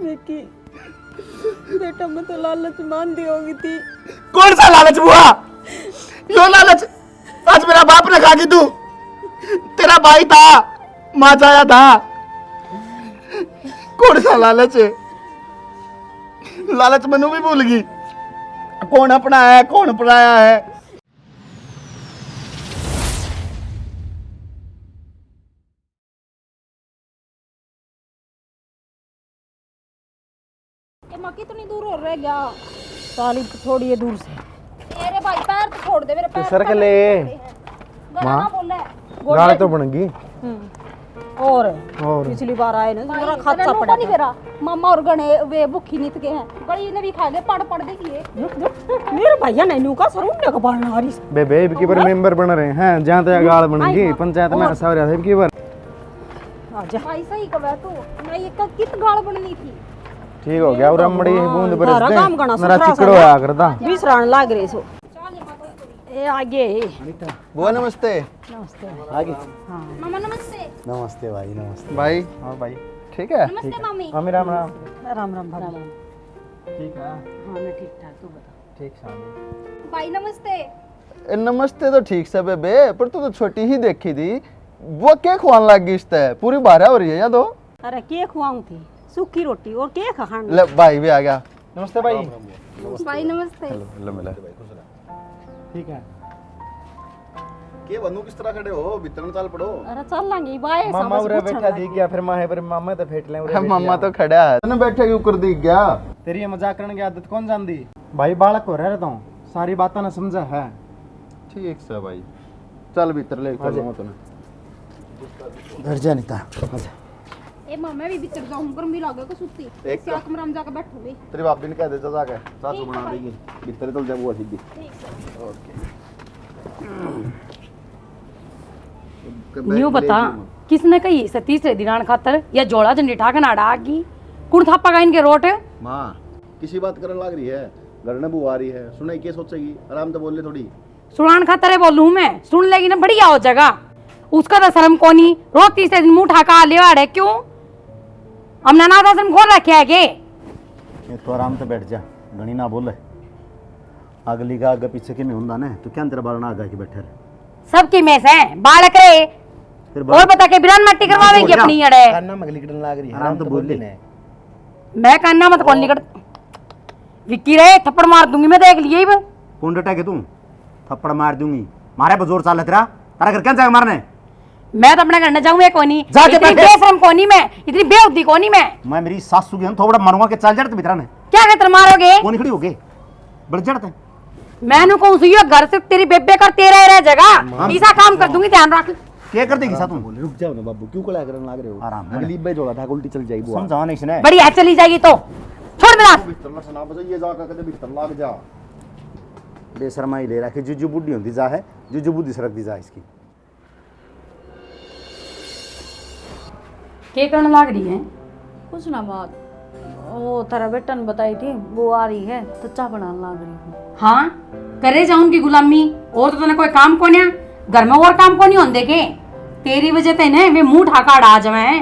विकी बेटा मैं तो लालच मान दी होगी थी। कौन सा लालच हुआ? यो लालच आज मेरा बाप ने खा की तू, तेरा भाई था, माँ चाया था। कौन सा लालच है? लालच मनु भी भूल गई कौन अपना है कौन पराया है। माँ कितनी दूर हो रह गया? साली थोड़ी है दूर से। अरे भाई पैर तो छोड़ दे मेरे पैर। सर के ले माँ गाड़ी तो बन गई। और पिछली बार आए ना मेरा खाता पड़ा नहीं मेरा। मामा और गणे वे भूखी नित गए हैं, बड़ी ने भी खा गए पड़ देखिए। मेरे भैया नैनू का सरुण्य का बाल नारी बेबे इब की बार मेंबर बन रहे हैं, जहां तक गाल बन गई पंचायत में सवरिया थे इब की बार। आजा भाई सही कहा तू, मैं ये कित गाल बननी थी। ठीक हो गया और अमड़ी बूंद बरस दे मेरा सुथरा चिकड़ो आया करता बिसरान लाग रहे सो। ए आगे बुआ नमस्ते। नमस्ते आगे। हां मामा नमस्ते। नमस्ते भाई नमस्ते भाई हां भाई ठीक है? नमस्ते मम्मी। मम्मी राम राम। राम राम भाभी। ठीक है हां मैं ठीक ठाक, तू बता। ठीक शादी भाई नमस्ते। नमस्ते तो ठीक से बेबे, पर तू तो छोटी ही देखी थी, वो क्या खुआन लग गई इसते पूरी बारह हो रही है या दो। अरे के खुआऊं थी सूखी रोटी और के खान। ले भाई भी आ गया। नमस्ते भाई। भाई नमस्ते। हेलो मिला। ठीक है के बनू किस तरह खड़े हो, भीतर चाल पड़ो। अरे चल लांगी बाय मामा उरे बैठा दी गया फिर मां है पर मामा तो फेट ले उरे मामा तो खड़ा है तने बैठे क्यों कर दी गया। तेरी ये मजाक करने की आदत कौन जानदी भाई? बालक हो रहता हूं, सारी बातें ना समझा है। ठीक से भाई चल भीतर ले चलो तने घर जा नीता आजा। ए मामा भी भीतर जाऊं पर मिल आगे को सुत्ती एक क्या कमरा में जाकर बैठो भी। तेरी भाभी ने कह दे जाके चाचू बना देगी भीतर चल जा वो सीधी। न्यू बता किसने कही इसे तीसरे दिनान खातर या जोड़ा झंडीठा के नाड़ा आगी कुण थापा का इनके रोट। माँ किसी बात करने लग रही है, घर में बुआ रही है, सुनाई क्या सोचेगी, आराम से बोल ले थोड़ी। सुनान खातर है बोलूं मैं, सुन लेगी ना बढ़िया हो जाएगा। उसका तो शर्म कोनी, रोज तीसरे दिन मुंह ठाका लेवाड़ है क्यों? हमने अनाथ आश्रम खोल रखे है के? ये तो आराम से बैठ जा, घनी ना बोले। अगली का आगे पीछे के में हुंदा ने तो क्या तेरा बालना आगा के बैठे सबकी में से बालक रे और बता के बिरान मट्टी करवावेगी अपनी अड़े। कान्ना मगली कटन लाग रही है, आराम तो बोल ले। मैं कान्ना मत कौन निकट विक्की रे थप्पड़ मार दूंगी मैं, देख लिए कौन डटा के तू थप्पड़ मार दूंगी, मारे पर जोर चाल तेरा तारा घर क्या जाएगा मारने। मैं तो अपने घर न जाऊं कोनी, जाके इतनी बेशरम कोनी मैं, इतनी बेउद्दी कोनी मैं मेरी सासू की थोड़ा मारूंगा के चल जड़ भीतर ने क्या कहते मारोगे? कौन खड़ी हो गए बढ़ जड़ते मैंने कौन सी घर से तेरी बेबे कर तेरा रह जगह ऐसा काम कर दूंगी, ध्यान रख। क्या कर देगी साथ में? रुक जाओ ना बाबू, क्यों कला करने लग रहे हो? आराम अगली बार जोड़ा था उल्टी चल जाएगी बुआ। समझा नहीं इसने बड़ी है चली जाएगी तो छोड़ देना। भीतर ना सुना बजा ये जाकर कदे भीतर लग जा। बेशरमाई ले रखी जुजू बुढ़ी होती जा है, जुजू बुद्धि सरक दी जा इसकी। क्या करने लग रही है? कुछ ना बात, वो तेरा बेटा ने बताई थी वो आ रही है तो चाय बनाने लग रही हूँ। हाँ करे जा उनकी गुलामी, और तो तूने कोई काम को नहीं घर में और काम को नहीं होने के तेरी वजह ते ने वे मुंह ठाका डा जावे।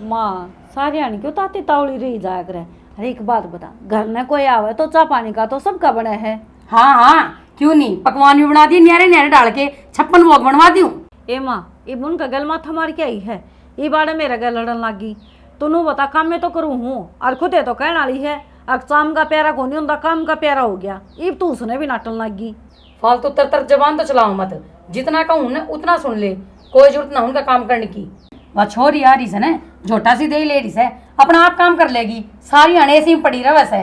माँ सारी आनी क्यों ताती तावली रही जाया करे। अरे एक बात बता, घर में कोई आवे तो चाय पानी का तो सबका बना है। हाँ हाँ क्यों नहीं, पकवान भी बना दिए न्यारे न्यारे डाल के 56 भोग बनवा दूं। ए माँ ये उनका गल माथा मार के आई है, ये बाड़े मेरा गल लड़न लागी। तू बता काम में तो करूँ हूँ और खुदे तो कहने वाली है अब शाम का प्यारा को नहीं होता काम का प्यारा हो गया, इब तू उसने भी नाटन लगी। फालतू तर जबान तो चलाओ मत, जितना कहूँ ना उतना सुन ले, कोई जरूरत ना उनका काम करने की। वह छोरी आ रही है ना झोटा सी दे ले रही है, अपना आप काम कर लेगी, सारी अने ऐसी पड़ी रहा वैसे।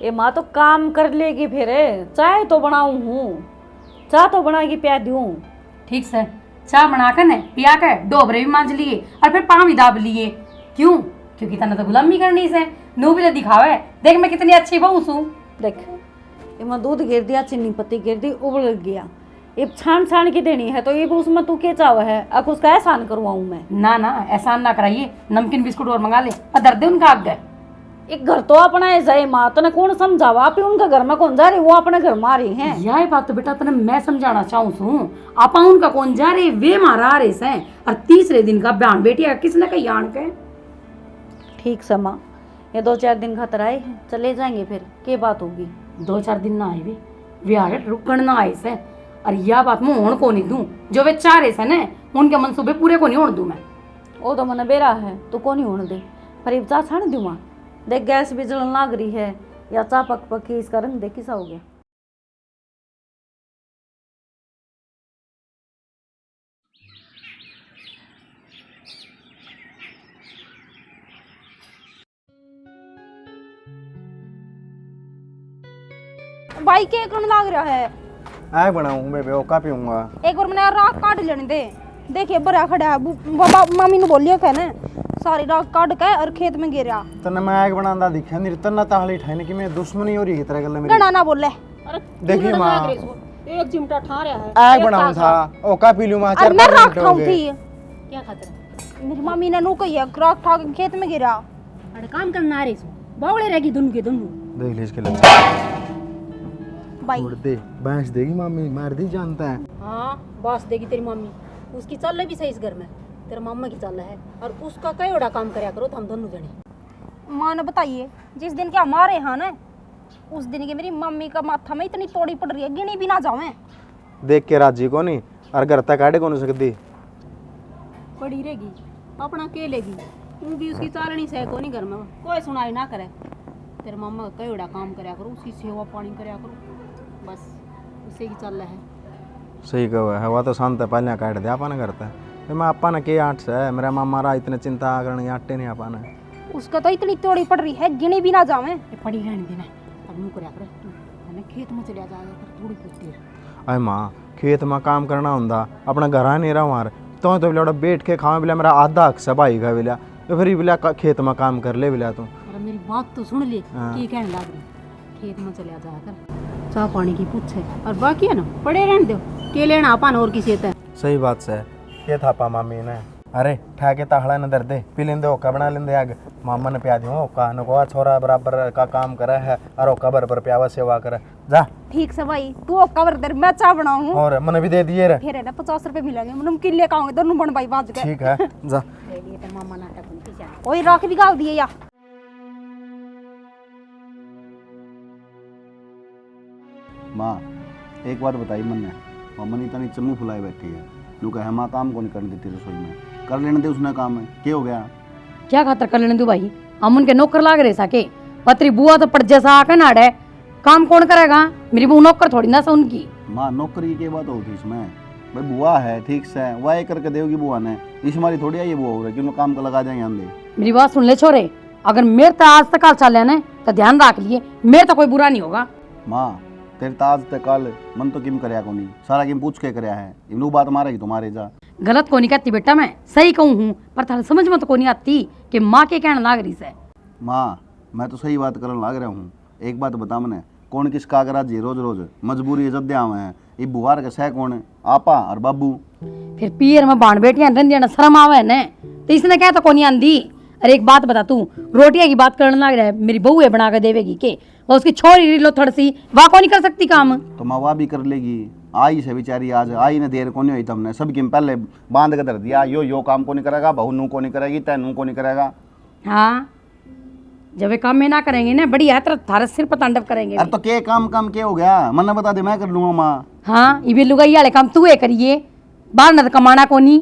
ये माँ तो काम कर लेगी फिर, चाय तो बनाऊँ हूँ, चाय तो बना के पिया दूँ। ठीक से चाय बनाकर न पिया कर डोबरे भी मांझ लिए और फिर पाँव भी दाब लिए। क्यों? क्योंकि तने तो गुलामी करनी से नू भी तो दिखावे, देख मैं कितनी अच्छी बहू हूँ। देख इमा दूध गिर दिया, चीनी पत्ती गिर दी, उबल गया, अब छान छान की देनी है तो ये उसमें तू क्या चाव है? अब उसका एहसान करवाऊँ मैं? ना ना एहसान ना कराइए, नमकीन बिस्कुट और मंगा ले, अदर दे उनका आगे। एक घर तो अपना है जाए माँ, तने कौन समझावा? आप उनका घर में कौन जा रही, वो अपने घर में आ रही है। यही बात तो बेटा तने मैं समझाना चाहूँ छूँ, आपा उनका कौन जा रहे वे मारा आ रहे से, और तीसरे दिन का बयान बेटिया किसने कही आन के। ठीक से माँ ये 2-4 दिन खातर आए हैं, चले जाएंगे फिर के बात होगी। 2-4 दिन ना आए वे वे आ गए रुकण ना आए से। और यह बात मैं होण को नहीं दूं, जो वे चाह रहे से ना उनके मनसूबे पूरे को नहीं होण दूं मैं। वो तो मन बेरा है तो को नहीं होने दे, पर अब चा छाण दूँ देख गैस भी जलन लाग रही है या चा पक पकी इसका रंग देख किसा हो गया। भाई के कौन लाग रहा है? आग बनाऊं मैं बेवका पीऊंगा। एक बार मैंने राख काट लेने दे। देखिए बड़ा खड़ा है बाबा मम्मी ने बोलियो कहने सारी राख काट के और खेत में गिरा। तने मैं आग बनांदा दिखा नहीं तना ताहली ठाने की मैं दुश्मनी हो रही है तरह गल्ला मेरी। गणा ना बोले। देखिए मां एक चिमटा ठा रहा है। आग बनाऊं था ओका पी लूं मां और मैं राख खाऊं थी। क्या खातिर? मेरी मम्मी ने नु कही राख ठा के खेत में गिरा। अरे काम करना आ रही सो बावले रहेगी दुन के दुनु। देख ले इसके लक्षण भाई छोड़ दे भैंस देगी मम्मी मार दी जानता है। हाँ बॉस देगी तेरी मम्मी, उसकी चल भी सही इस घर में, तेरा मामा की चल है और उसका कई बड़ा काम करया करो तो हम दोनों जने। मां ने बताइए जिस दिन के हमारे यहाँ ना उस दिन की मेरी मम्मी का माथा में इतनी तोड़ी पड़ रही है गिनी भी ना जावे। देख के राजी को नहीं और घर तक काटे को नहीं सकती। पड़ी रहेगी अपना के लेगी, तू भी उसकी चालनी से को नहीं घर में कोई सुनाई ना करे। तेरे मामा का कई बड़ा काम करया करो, उसकी सेवा पानी करया करो, बस उसे की चल है। सही कहो है हवा तो शांत है पहले काट दे आपा ना करता है मैं आपा ना के आठ से मेरा मामा रा इतने चिंता करने आटे नहीं आपा ना। उसका तो इतनी तोड़ी पड़ रही है गिनी भी ना जावे। ये पड़ी रहने देना अब नू करया कर तू मैंने खेत में चलिया जाया कर थोड़ी देर। अरे माँ खेत में काम करना होंदा अपना घर आ नहीं रहा मार तो बिला बैठ के खावे बिला मेरा आधा हक से भाई का बिला तो फिर बिला खेत में काम कर ले बिला तू। अरे मेरी बात तो सुन ले की कहने लग रही, खेत में चलिया जाया कर चाह पानी की पूछे और बाकी है ना पड़े रहने दो के लेना अपन और किसी है। सही बात से ये था पा मामी ने अरे ठाके ताहड़ा न दर दे पी लेंदे ओका बना लेंदे आग मामा ने प्या दियो ओका न को छोरा बराबर का काम करे है और ओका बराबर प्यावा सेवा करे जा। ठीक से भाई तू कवर दे मैं चाय बनाऊं और मन भी दे दिए रे फिर है ना 50 रुपए मिलेंगे नमकीन लेके आऊंगे दोनों बन भाई बाज के। ठीक है जा। तो मामा नाटक उनकी क्या वही राख भी गाल दिए या माँ एक बात बताई मन ने मम्मी इतनी चमू फुलाई बैठी है लू कहे माँ काम को नहीं करने देती रसोई में कर लेने दे उसने काम है क्या हो गया। क्या खातर कर लेने दू भाई, हम उनके नौकर लाग रहे साके पत्री बुआ तो पड़ जैसा आके नाड़े काम कौन करेगा, मेरी बहू नौकर थोड़ी ना सा उनकी। माँ नौकरी की बात होती इसमें भाई बुआ है ठीक से वह करके देगी बुआ ने इस हमारी थोड़ी आई बुआ हो रही कि काम को लगा जाएंगे हम। मेरी बात सुन ले छोरे, अगर मेरे तो आज तक चल रहा है तो ध्यान रख लिए मेरे तो कोई बुरा नहीं होगा। माँ तेरे ताज तक कल मन तो किम करया को नहीं सारा किम पूछ के करया है इनू बात मारेगी तुम्हारे जा। गलत को नहीं कहती बेटा, मैं सही कहूँ हूँ पर थाने समझ में तो को नहीं आती कि माँ के कहने लाग रही से। माँ मैं तो सही बात करने लग रहा हूँ एक बात बता मैंने कौन किस कागराज जी रोज रोज मजबूरी इज्जत आवे हैं ये बुहार के सह कौन है आपा और बाबू। फिर पियर में बाण बेटियां रंदियां शर्म आवे ने तो इसने क्या तो को नहीं आंदी। अरे एक बात बता, तू रोटियां की बात करने लग रहा है, मेरी बहू है बना के देवेगी के वो उसकी छोरी लो थोड़ी सी वाह को नहीं कर सकती काम। तो माँ वाह भी कर लेगी आई से बेचारी आज आई ने देर को नहीं हुई तुमने सबकी पहले बांध के धर दिया यो काम को नहीं करेगा बहू नू को नहीं करेगी तै नू को नहीं करेगा। हाँ जब वे काम में ना करेंगे ना बड़ी है थारे सिर पर तांडव करेंगे। अरे तो के काम क्या हो गया मन बता दे मैं कर लूंगा माँ। हाँ ये भी लुगाई वाले काम तू करिए बाहर न तो कमाना को नहीं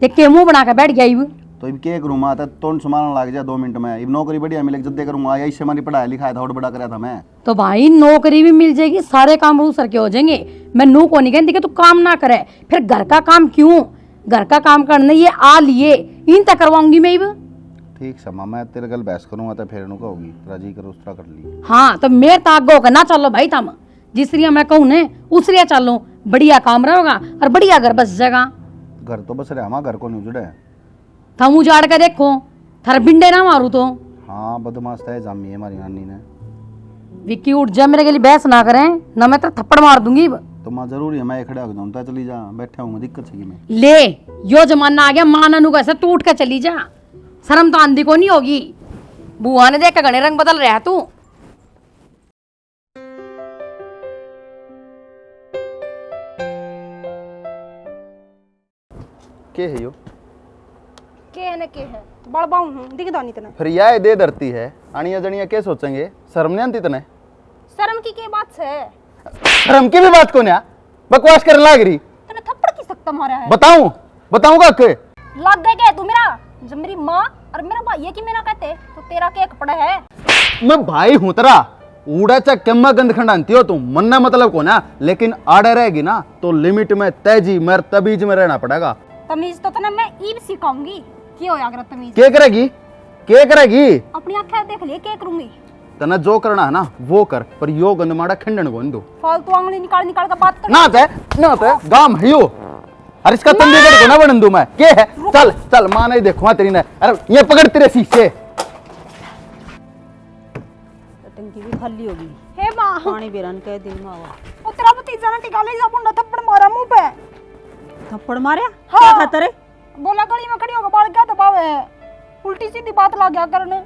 देख के मुंह बना के बैठ गया। तो इब के करूँ माँ तो संभालने लग जा 2 मिनट में इब नौकरी बढ़िया मिले जद्दे करूँगा इससे हमारी पढ़ाई लिखाई था और बड़ा कराया था मैं। तो भाई नौकरी भी मिल जाएगी सारे काम रू सर के हो जाएंगे। मैं नू को नहीं कहती कि तू काम ना करे फिर घर का काम क्यों, घर का काम करने ये आ लिए इन तक करवाऊंगी मैं। ठीक है माँ मैं तेरे गल बहस करूँगा तो फिर नु कहोगी राजी करो उस तरह कर ली। हाँ तो मेरे ताक होकर ना चलो भाई थम जिसरिया मैं कहूँ ने उसरिया चलो बढ़िया काम रहेगा और बढ़िया घर बस जाएगा। घर तो बस रहा घर को नहीं जुड़े थम उजाड़ के देखो थर बिंडे ना मारू तो। हाँ बदमाश है जामी है हमारी नानी ने। विक्की उठ जा मेरे के लिए बहस ना करें ना मैं तो थप्पड़ मार दूंगी। तो माँ जरूरी है मैं खड़ा हो जाऊँ चली जा बैठा हूँ दिक्कत है मैं। ले यो जमाना आ गया माँ नानू कैसे तू उठ के चली जा शर्म तो आंधी को नहीं होगी। बुआ ने देख घने रंग बदल रहा है तू। के है यो के है न के है बड़ बाऊ हूँ दिखदा नहीं तने फिर यह दे धरती है आनिया जनिया क्या सोचेंगे शर्म नहीं आती तने शर्म की के बात है शर्म की भी बात को ना बकवास करने लाग रही तने थप्पड़ की सकता मारा है बताऊंगा के लग गए क्या तू मेरा जब मेरी माँ और मेरा भाई है कि मेरा कहते तो तेरा क्या कपड़ा है मैं भाई हूं तेरा ऊड़ा चा कम्मा गंद खंडानती हो तुम मन्ना मतलब को ना लेकिन आड़े रहेगी ना तो लिमिट में तेजी मर तबीज में रहना पड़ेगा तमीज तो तने मैं ईब सिखाऊंगी की हो अगर तमीज क्या करेगी अपनी आंखें देख ले क्या करूंगी तना जो करना है ना वो कर पर यो गंद माड़ा खंडन को दो फालतू आंगली निकाल निकाल के बात कर ना ते गाम है यो अरे इसका चंडीगढ़ को ना बनन दूं मैं क्या है चल चल मां नहीं देखो तेरी ने अरे ये पकड़ तेरे शीशे टंकी भी खाली होगी हे माँ पानी बेरन कह दिन में आवा वो तेरा भतीजा ने टिका ले जा बुंडा थप्पड़ मारा मुंह पे थप्पड़ मारे हाँ। क्या खाता रे बोला गली में खड़ी होकर बाल क्या दबावे है उल्टी सीधी बात ला गया करने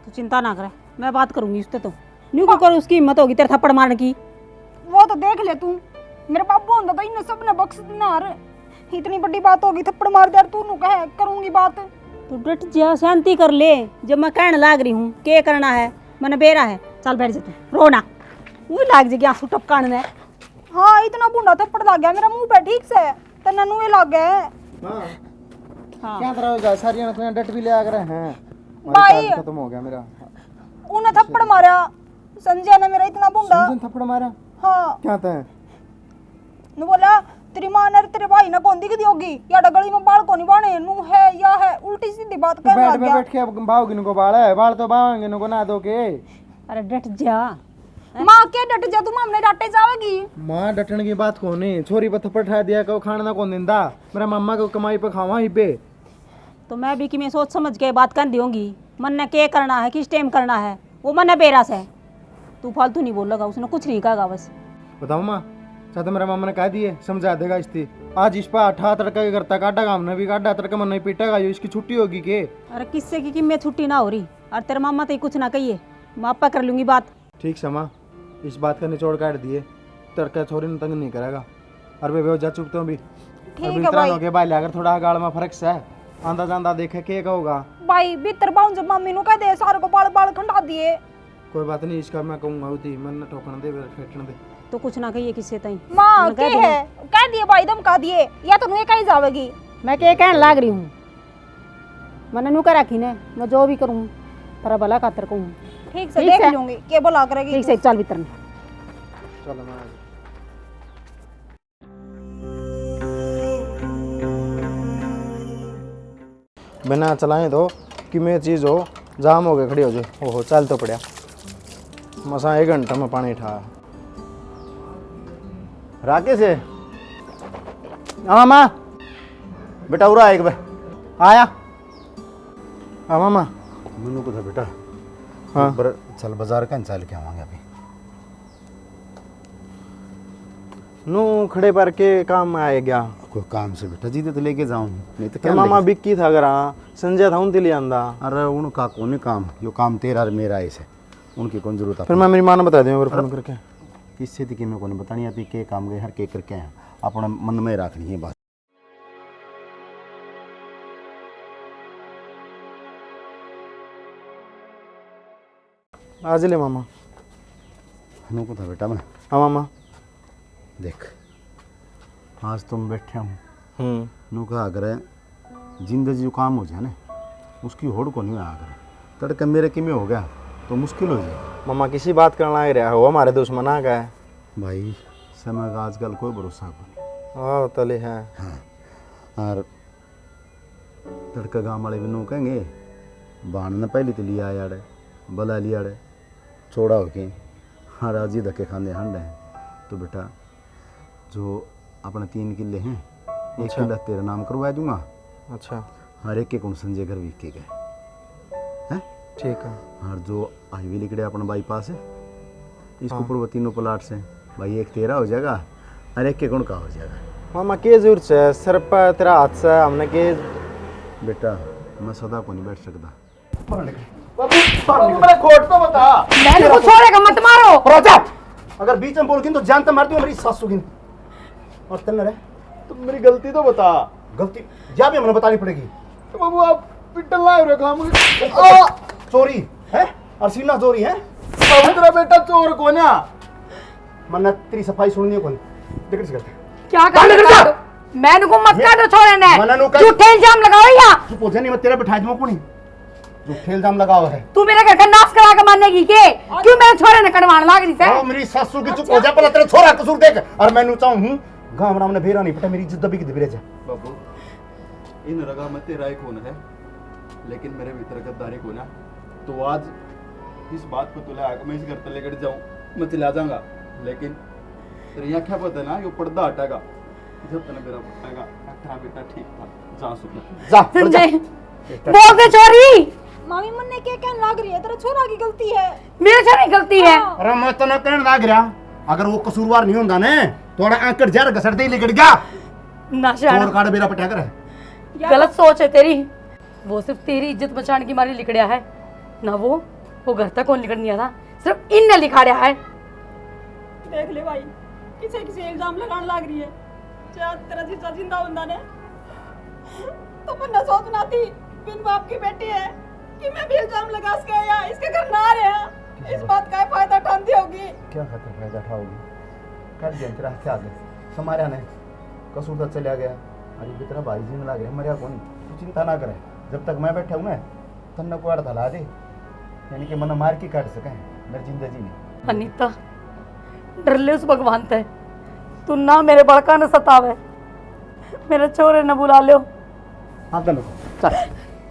तू चिंता ना करे मैं बात करूंगी उससे तो न्यू को कर उसकी हिम्मत होगी तेरे थप्पड़ मारने की वो तो देख ले तू मेरे बाबू होंदा तो इन्हें सबने बख्श देना यार इतनी बड़ी बात होगी थप्पड़ मार दे यार तू नु कहे करूंगी बात तू डट जा शांति कर ले जब मैं कहने लाग रही हूँ के करना है मैंने बेरा है चल बैठ जा तू रोना वो लाग जाएगी आंसू टपकाने में हाँ इतना बूंदा थप्पड़ लग गया मेरा मुंह पे ठीक से तना नुए लग गए हाँ क्या तरह जा सारी ना तो डट भी ले आ रहे हैं भाई खत्म हो गया मेरा उन्हें थप्पड़ मारा संजय ने मेरा इतना बूंदा थप्पड़ मारा हाँ क्या था नु बोला तेरी माँ ने तेरे भाई ने कौन दिख दी होगी या गली में बाल को नहीं बाने नु है या है उल्टी सीधी बात कर बैठ लग में गया बैठ के भाव गिन को बाल है बाल तो भावेंगे नको ना दो के अरे डट जा माँ के डट जा तुम हमने डांटे जाओगी माँ डटन की बात को नहीं छोरी पर थप्पड़ ठा दिया को खाना कौन दिंदा मेरा मम्मा को कमाई पे खावा ही पे तो मैं भी कि मैं सोच समझ के बात कर दूंगी मन ने क्या करना है किस टाइम करना है वो मन बेरास है तू फालतू नहीं बोलेगा उसने कुछ नहीं कहा बस बताओ माँ चाहे तो मेरा मामा ने कह दिए समझा देगा इसकी आज इस पर अठा तड़का के करता काटा काम ने भी काटा तड़का मन नहीं पीटेगा ये इसकी छुट्टी होगी के अरे किससे की मैं छुट्टी ना हो रही और तेरे मामा तो कुछ ना कहिए मैं आपा कर लूंगी बात ठीक समा इस बात का निचोड़ काट दिए तड़का छोरी ने तंग नहीं करेगा और वे जा चुपते हो भी ठीक है भाई हो गया भाई अगर थोड़ा गाड़ में फर्क से है आंदा जांदा देखे के होगा भाई भीतर बाउं जब मम्मी नु कह दे सारे को बाल बाल खंडा दिए कोई बात नहीं इसका मैं कहूंगा होती मन न ठोकन दे फेंकने दे तो कुछ ना कहिए किससे तई माँ के है कह दिए भाई दम कह दिए या तो नुए कहीं जावेगी मैं क्या कहने लाग रही हूँ मैंने नु कर रखी ने मैं जो भी करूँ तेरा भला खातर कहूँ ठीक से देख लूंगी के बोला करेगी ठीक से चल भीतर में चलो मैं बिना चलाए दो कि मैं चीज़ हो जाम हो गए खड़ी हो जाए ओहो चल तो पड़ा मसा 1 घंटा में पानी ठा राकेश है हाँ मामा बेटा उरा एक बार आया हाँ मामा मैनू को था बेटा हाँ पर चल बाजार का चल के आवांगे अभी नू खड़े पर के काम में आए गया कोई काम से बेटा जी तो लेके जाऊं नहीं तो फिर क्या मामा बिक्की था अगर संजय था उन दिली आंदा अरे उनका कौन काम यो काम तेरा और मेरा ऐसे उनकी कौन जरूरत है फिर मैं मेरी माँ ने बता दूँ फोन करके किससे थी कि मैं को नहीं बतानी आती के काम गए हर के करके हैं अपना मन में रखनी है बात आज ले मामा नू को था बेटा मैं हाँ मामा देख आज तुम बैठे हूँ हम्म नू कहा अगर जिंदगी जो काम हो जाए ना उसकी होड़ को नहीं आकर तड़के मेरे कि में हो गया तो मुश्किल हो जाए मामा किसी बात करना ही रहा हो हमारे दुश्मन आ गए भाई समय का आजकल कोई भरोसा नहीं हाँ तले है हाँ और तड़का गाँव वाले भी नू कहेंगे बाण ने पहले तो लिया यार बला लिया छोड़ा हो के हाँ राजी धक्के खाने हंड हैं तो बेटा जो अपने 3 किले हैं एक किला तेरा नाम करवा दूंगा अच्छा हर एक के कौन संजय घर वीक के गए हैं ठीक है और जो हाईवे लिखड़े अपना बाईपास है इसको ऊपर वो 3 प्लाट से भाई एक तेरा हो जाएगा और एक के कौन का हो जाएगा मामा के जरूरत है सर पर तेरा हाथ से हमने के बेटा मैं सदा को नहीं बैठ सकता खोट तो बता मैंने कुछ छोड़ेगा मत मारो अगर बीच में बोल तो जानता मारती हूँ मेरी सासू की और तन रे तुम मेरी गलती तो बता गलती या भी हमें बतानी पड़ेगी बाबू आप पिटल लाए रे काम चोरी है और सीना चोरी है बाबू तेरा बेटा चोर कोन्या मन्ना तेरी सफाई सुननी है कौन देख से करते क्या कर मैंने को मत काटो छोरे ने मना नु कर झूठे इल्जाम लगाओ या तू पूछे नहीं मैं तेरा बिठा दूं कोनी जो ठेल जाम लगाओ है तू मेरे घर का नाश करा के मानेगी के क्यों मेरे छोरे ने कटवान लाग रही है ओ मेरी सासू की चुप हो जा पर तेरा छोरा कसूर देख और मैनू चाहूं हूं गांव राम ने भेरा नहीं पटा मेरी इज्जत दबी की दबी रह जा बाबू इन रगा में तेरा ही खून है लेकिन मेरे भीतर गद्दारी खून है तो आज इस बात को तुला आके मैं इस घर तक लेकर जाऊं मैं चला जाऊंगा लेकिन तेरी आंखें पता ना ये पर्दा हटेगा जब तक मेरा आएगा तेरा बेटा ठीक था जा सुन जा संजय बोल दे चोरी मामी मुन्ने क्या कहने लग रही है, तेरा छोरा की गलती है। मेरे छोरे की गलती है अरे मैं तो ना कहने लग रहा अगर वो कसूरवार नहीं होता ने थोड़ा आंकड़ जार घसड़ दे लिकड़ गया ना शान चोर काट बेरा पटा कर गलत सोच है तेरी वो सिर्फ तेरी इज्जत बचाने की मारी लिखड़िया है ना वो घर तक कौन लिखड़ नहीं था सिर्फ इन ने लिखाड़िया है देख ले भाई किसे किसे इल्जाम लगाने लग रही है चाहे तेरा जीजा जिंदा होता ने तो पर न सोचना थी बिन बाप की बेटी है कि मैं भी इल्जाम लगा सके या इसके घर ना रहे इस बात का फायदा उठाती होगी क्या खातिर फायदा उठाओगी कर दिया तेरा क्या आगे समारा ने कसूर तो चला गया अरे भी तेरा भाई जी में लग रहा मरिया कौन तू चिंता ना करे जब तक मैं बैठा हूँ ना तन्ने को अड़ ला दे यानी कि मन मार के काट सके मेरी जिंदगी में अनीता डर ले उस भगवान ते तू ना मेरे बड़का न सतावे मेरे छोरे न बुला लो हाँ तन्ने चल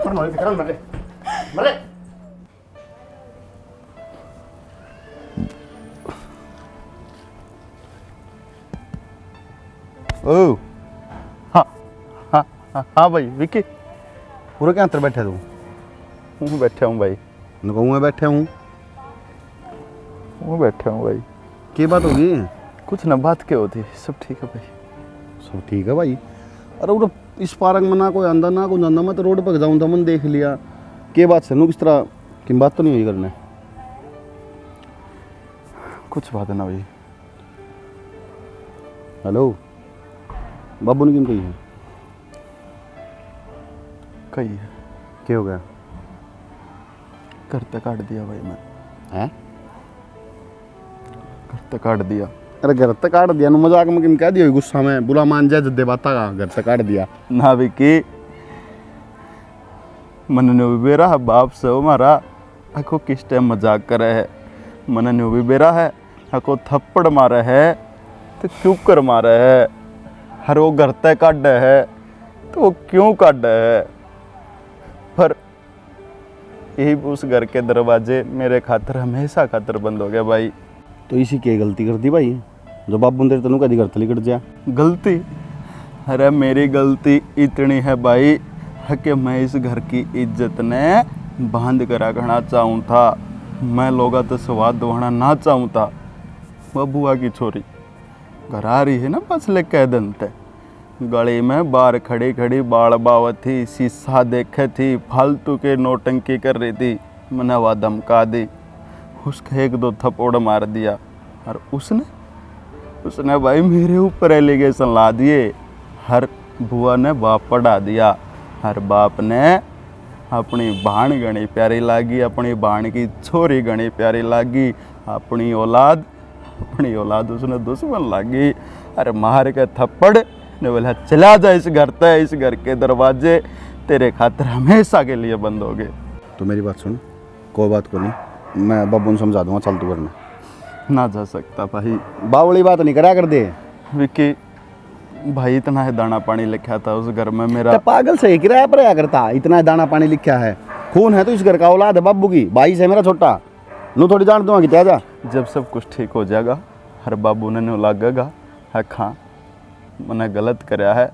पर नॉलेज कर मरे मरे ओ हाँ हाँ हाँ हाँ भाई विकी पूरा क्या अंतर बैठे तू हूँ बैठा हूँ भाई नुको मैं बैठे हूँ हूँ बैठा हूँ भाई की बात होगी कुछ न बात क्या होती सब ठीक है भाई सब ठीक है भाई अरे वो इस पार्क में ना कोई आंदा ना कोई जाना मैं तो रोड पर जाऊँ था मैंने देख लिया के बात से किस तरह की बात तो नहीं हुई करने कुछ बात ना भाई हेलो बाबू ने किन कही है कही है क्या हो गया घर तक काट दिया भाई मैं हैं घर तक काट दिया अरे घर तक काट दिया मजाक में किन कह दिया गुस्सा में बुरा मान जाए जद्दे बाता का घर तक काट दिया ना विकी मन ने भी बेरा है बाप से हमारा अको किस टाइम मजाक करे है मन ने भी बेरा है अको थप्पड़ मारे है तो क्यों कर मारे है हर वो घर तक काट है तो वो क्यों काट है पर यही उस घर के दरवाजे मेरे खातर हमेशा खातर बंद हो गया भाई तो इसी की गलती कर दी भाई जो बाबू तेरे तेनों कभी घर तली कट जा गलती अरे मेरी गलती इतनी है भाई कि मैं इस घर की इज्जत ने बांध कर रखना चाहूँ था मैं लोगा तो स्वाद दोहना ना चाहूँ था वह बुआ की छोरी घर आ रही है ना पसले कह दनते गली में बाहर खड़ी खड़ी बाड़ बावत थी शीशा देखे थी फालतू के नोटंकी कर रही थी मैंने वह धमका दी उसका एक दो थप्पड़ मार दिया और उसने भाई मेरे ऊपर एलिगेशन ला दिए हर बुआ ने बाप पढ़ा दिया हर बाप ने अपनी भाण गणी प्यारी लागी अपनी भाण की छोरी गणी प्यारी लागी अपनी औलाद उसने दुश्मन लागी अरे मार के थप्पड़ ने बोला चला जा इस घर तक इस घर के दरवाजे तेरे खातिर हमेशा के लिए बंद हो गए तो मेरी बात सुन कोई बात को नहीं मैं बाबू ने समझा दूंगा चल तू करना ना जा सकता भाई बावली बात नहीं करा कर दे विकी भाई इतना है दाना पानी लिखा था उस घर में मेरा तो पागल से किराया पर आया करता इतना दाना पानी लिखा है खून है तो इस घर का औलाद है बाबू की भाई से मेरा छोटा नू थोड़ी जान दूंगा कि क्या जा जब सब कुछ ठीक हो जाएगा हर बाबू ने लगेगा है खां मैंने गलत कराया है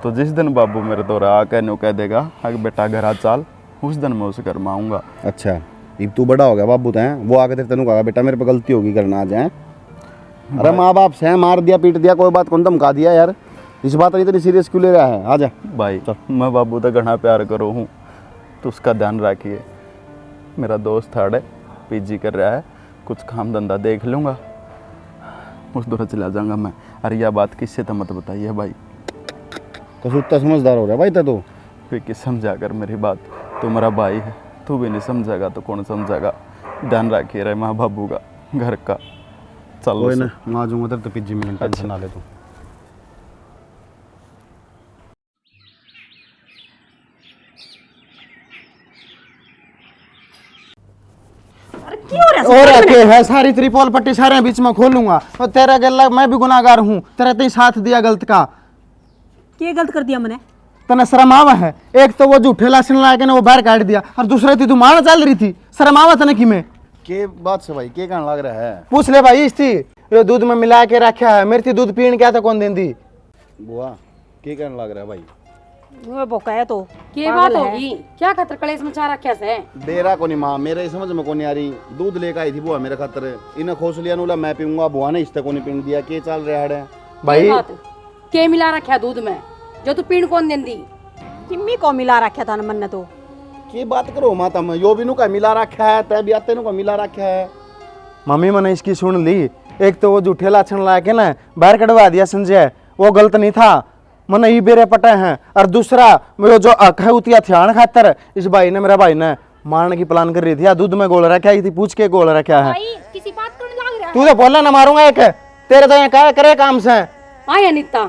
तो जिस दिन बाबू मेरे दौरे आकर नो कह देगा अगर बेटा घर आ चाल उस दिन मैं उस घर में आऊँगा अच्छा अब तू बड़ा हो गया बाबू तो वो आके तेरे तेनू कहा बेटा मेरे पे गलती होगी करना आ जाए अरे माँ बाप से मार दिया पीट दिया कोई बात कौन धमका दिया यार इस बात इतनी सीरियस क्यों ले रहा है आ जा भाई मैं बाबू तो घना प्यार करूँ हूँ तो उसका ध्यान रखिए मेरा दोस्त थाड़े पीजी कर रहा है कुछ काम धंधा देख लूँगा उस दौरा चला जाऊँगा मैं अरे यह बात किससे तो मत बताइए भाई तो सुत्ता समझदार हो रहा है भाई तो विकी समझा कर मेरी बात, तू मेरा भाई है, तू भी नहीं समझेगा तो कौन समझेगा। ध्यान रखिए रहे माँ बाबू का, घर का। चलो कोई ना, मैं आ जाऊंगा उधर तो पिज्जी में टेंशन ना ले तू। और रखे है सारी त्रिपोल पट्टी सारे बीच में खोलूंगा और तेरा गला मैं भी गुनाहगार हूँ, तेरा तीन साथ दिया गलत का। क्या गलत कर दिया मैंने? तने शर्म आवा है? एक तो वो झूठे लाशन ला के ना वो बाहर काट दिया, और दूसरे थी तू मारना चल रही थी। शर्म आवा तने की में? के बात से भाई, के कहने लग रहा है? पूछ ले भाई, इसती ये दूध में मिला के रखा है, मेरी थी दूध पीने क्या था कौन देंदी? बुआ के कहने लग रहा है भाई? वो बोका है तो क्या बात होगी? क्या खतर कलेश मचा रखा से? बेरा को नहीं माँ, मेरे समझ में को नहीं आ रही। दूध लेकर आई थी बुआ मेरे खातर, इन्हें खोस लिया नूला मैं पीऊंगा, बुआ ने इससे को नहीं पीने दिया। के चल रहा है भाई? के मिला रखा दूध में जो तू पीण कौन देंदी? किम्मी को मिला रखा था मन ने तो। के बात करो माता में, यो भी नु का मिला रखा है, तै भी आते नु का मिला रखा है। मम्मी मैंने इसकी सुन ली। एक तो वो झूठे लाछन ला के ना बाहर कटवा दिया संजय, वो गलत नहीं था, मैंने ये बेरे पटे हैं। और दूसरा वो जो अख है उतिया ध्यान खातर इस भाई ने, मेरा भाई ने मारने की प्लान कर रही थी। दूध में गोल रखा थी, पूछ के गोल रखा है। किसी बात को नहीं लग रहा तू तो बोलना ना मारूंगा एक, तेरे तो यहाँ क्या करे काम से। आय अनिता,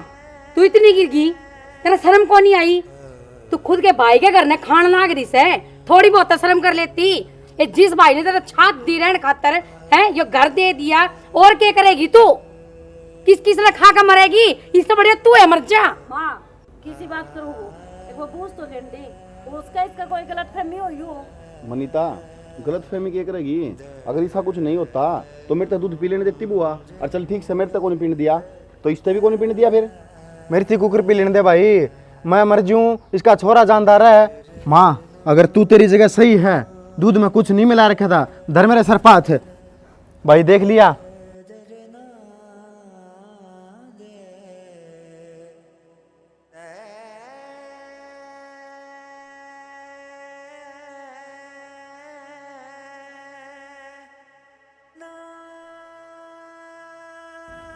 तू इतनी गिर गई, तेरा शर्म को नहीं आई? तू खुद के भाई के घर ने खान लाग रही से, थोड़ी बहुत शर्म कर लेती। ये जिस भाई ने तेरा छात दी रहन खातर है ये घर दे दिया, और क्या करेगी तू? किस किस ने खा कर मरेगी? इससे बढ़िया तू है, मर जा। माँ किसी बात करो वो पूछ तो लेने दे, उसका इसका कोई गलत फहमी हुई हो। मनीता गलत फहमी क्या करेगी? अगर ऐसा कुछ नहीं होता तो मेरे तक दूध पी लेने देती बुआ। और चल ठीक से मेरे तक को नहीं पीने दिया तो इससे भी को नहीं पीने दिया। फिर मेरी थी कुकर पी लेने दे भाई, मैं मर जाऊं, इसका छोरा जानदार है। माँ अगर तू तेरी जगह सही है, दूध में कुछ नहीं मिला रखा था, धर मेरे सर पे हाथ। भाई देख लिया?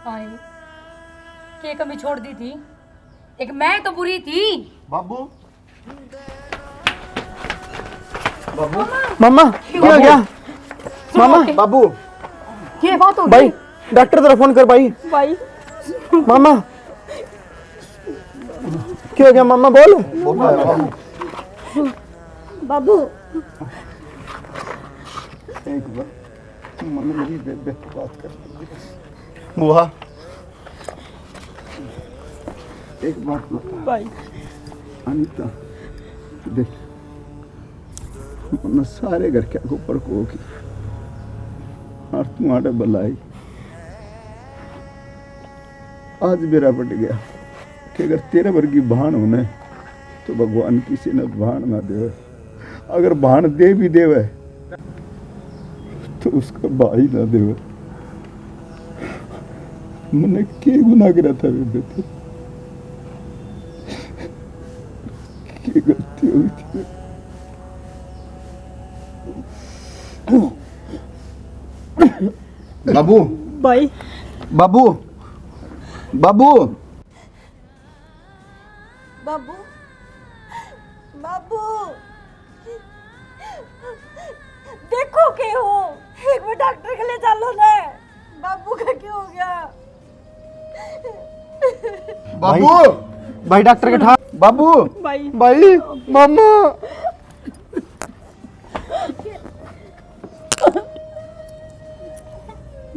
हाय, के कमी छोड़ दी थी? एक मैं तो बुरी थी। बाबू मम्मा क्या हो गया? मामा बाबू क्या बात हो भाई, डॉक्टर तरफ फोन कर भाई। भाई मामा क्या हो गया? मामा बोल। बाबू एक बार मन मेरी बात कर बुआ, एक बात बता भाई अनीता, देख मन सारे घर के ऊपर को होगी और तुम्हारे भलाई आज मेरा पट गया कि अगर तेरे वर्गी भान होने तो भगवान किसी ने भान ना दे। अगर भान दे भी देवे तो उसका भाई ना देवे। मैंने क्या गुनाह करा था मेरे बेटे? क्या गलती हुई थी? बाबू भाई बाबू बाबू बाबू बाबू देखो के हो, एक बार डॉक्टर के लिए चलो ना। बाबू का क्या हो गया? बाबू भाई डॉक्टर के ठा बाबू भाई भाई मामा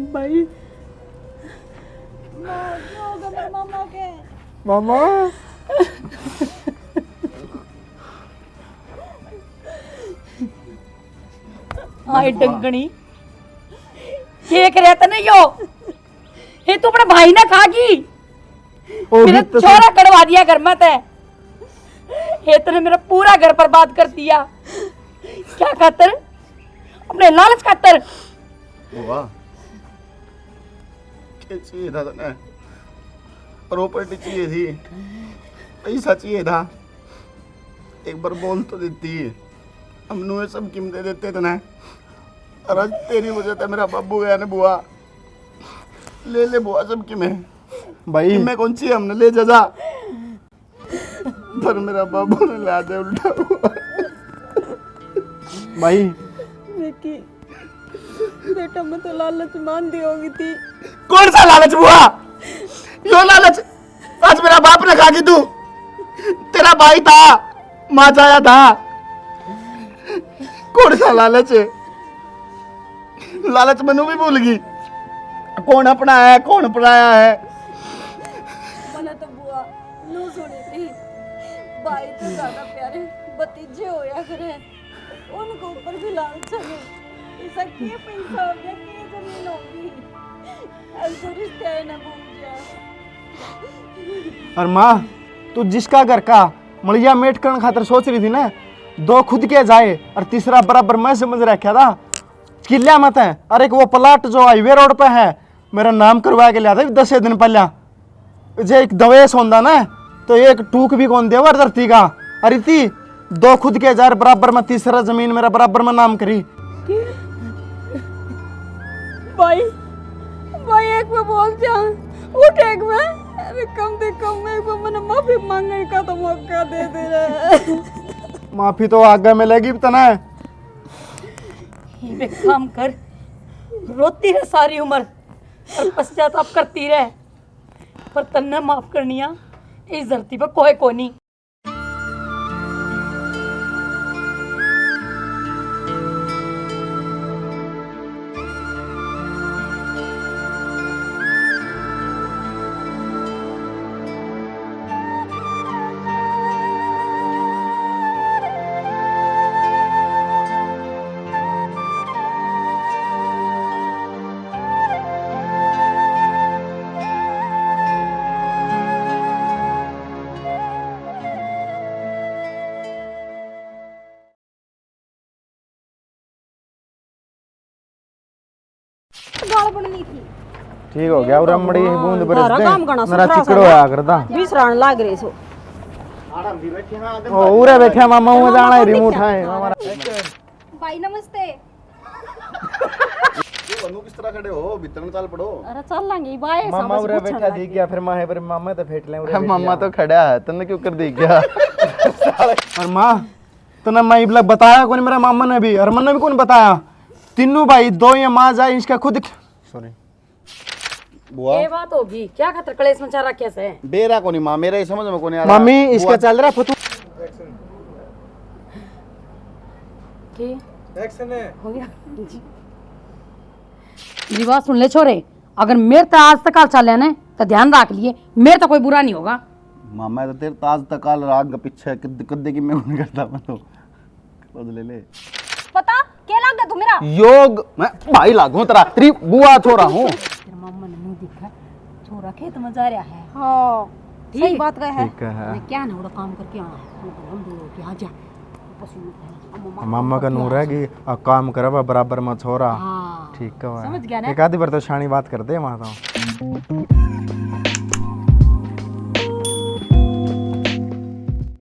भाई क्या होगा मेरे मामा के? मामा आए डंगनी, ये करे तने यो? ये तू अपने भाई ने खागी, मेरा छोरा कड़वा दिया घर में ते। ये तूने मेरा पूरा घर बर्बाद कर दिया। क्या खातर? अपने लालच खातर। वाह क्या चाहिए था तने? प्रॉपर्टी चाहिए थी, पैसा चाहिए था, एक बार बोल तो देती, हम नुए सब कीमतें देते तने। और आज तेरी वजह से मेरा बाबू गया ना बुआ। ले ले बुआ सब कीमें भाई कीमें कौन सी हमने ले जा जा। पर मेरा बाबू ने ला दे उल्टा हुआ। भाई देखी बेटा मैं तो लालच मान दी होगी थी। कौन सा लालच बुआ? यो लालच आज मेरा बाप ने खा की तू। तेरा भाई था, माँ जाया था। कौन सा लालच है? लालच मनु भी भूल गई कौन अपना है कौन पराया है। मैंने तो बुआ नो सुनी थी भाई तो ज्यादा प्यारे भतीजे होया करे उनको ऊपर भी लालच है। ऐसा के पैसा हो गया के जमीन होगी ऐसे रिश्ते है ना भूल जा। और माँ तू जिसका घर का मलिया मेट करने खातर सोच रही थी ना, दो खुद के जाए और तीसरा बराबर मैं समझ रखा था। किल्या मत है। और एक वो प्लाट जो हाईवे रोड पे है मेरा नाम करवा के लिया था 10 दिन पहले। जे एक दवेश होंदा ना तो एक टूक भी कौन देवा धरती का। अरे थी दो खुद के जार बराबर में, तीसरा जमीन मेरा बराबर में नाम करी। भाई भाई एक में बोल जा उठ एक में अरे कम से कम एक में मैंने माफी मांगने का तो मौका दे दे रहा। माफी तो आगे मिलेगी तना है। एक काम कर, रोती रह सारी उम्र और पश्चाताप करती रह, पर तन्ने माफ करनिया इस धरती पर कोई को नहीं। गाल बननी थी। ठीक हो गया। रमड़ी बूंद बरस सारा काम करना दे मेरा सुथरा चिकड़ो सा आया करता। विसरान लाग रहे सो ओ उरे बैठा मामा वो जाना रिमोट है हमारा। भाई नमस्ते। बनु किस तरह खड़े हो? भीतर चल पड़ो। अरे चल लेंगे बाय मामा उरे बैठा दी क्या फिर माँ है पर मामा तो फेट ले उरे। मामा तो खड़ा है, तन्ने क्यों कर दी क्या? और माँ तूने मैं इबला बताया कौन मेरा मामा ने भी हरमन ने भी कौन बताया। तीनों भाई दो ये माँ जाए इसका खुद सॉरी बुआ ये बात होगी क्या खतर कलेश मचा रखा से बेरा कोनी माँ मेरे समझ में कोनी आ रहा। मम्मी इसका चल रहा फतू की एक्शन है हो गया जी। मेरी बात सुन ले छोरे, अगर मेरे तो आज तक काल चल ना तो ध्यान रख लिए मेरे तो कोई बुरा नहीं होगा। मामा तो तेरे ताज तकाल राग के पीछे कद्दे की मैं कौन करता मैं तो खोद ले ले। पता क्या लग गया तू मेरा? योग मैं भाई लागू तेरा तेरी बुआ छोरा हूँ। तेरा मम्मा ने मुंह दिखा छोरा खेत में जा रहा है। हाँ सही बात कहे है। मैं क्या ना उड़ा काम करके आना है हम दो कि आ जा पशु मामा का नूर है कि काम करवा बराबर में छोरा। हाँ ठीक है समझ गया ना? एक आधी बार तो शानी बात कर दे वहां तो।